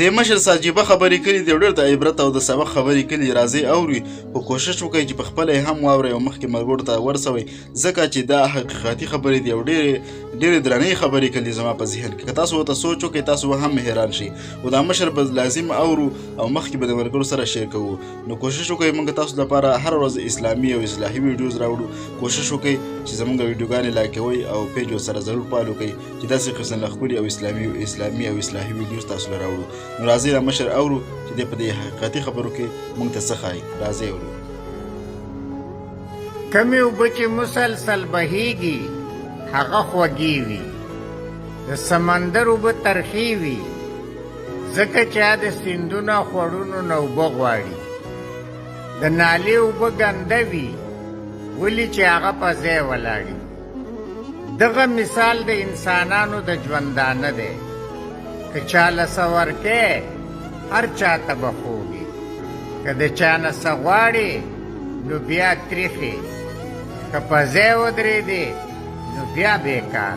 د مشر ساجيبه خبرې کړي د ډېر د عبرت او د سبق خبرې کړي راځي اوري خو کوشش وکړئ چې په خپل هم واورئ او مخکې ملګرو ته ورسوئ ځکه چې دا حقیقتي خبرې دي او ډېرې درنې خبرې کړي زما په ذهن کې که تاسو ورته سوچ وکړئ تاسو به هم حیران شئ او دا مشر به لازم اورو او مخکې به د ملګرو سره شیر کوو نو کوشش وکړئ موږ تاسو لپاره هر ورځ اسلامي او اصلاحي ویډیوز راوړو کوشش وکړئ چې زموږ ویډیوګانې لایک کوئ او پیج ورسره ضرور فالو کړئ چې داسې قسم ښکلي او اسلامي او اصلاحي ویډیوز تاسو له راوړو نو راځئ دا مشر اورو چې دی په دې حقیقتي خبرو کې موږ ته څه ښایي راځئ اورو کمې اوبه چې مسلسل بهیږي هغه خوږې وي د سمندر اوبه ترخې وي ځکه چې د سیندونه خوړونو نه اوبه غواړي د نالې اوبه ګنده وي ولې چې هغه په ځای ولاړي دغه مثال د انسانانو د ژوندانه دی که چاله څه ورکې هر چاته به خوږي که د چا نه څه غواړې نو بیا تریخې که په ځای ودرېدې نو بیا بېکار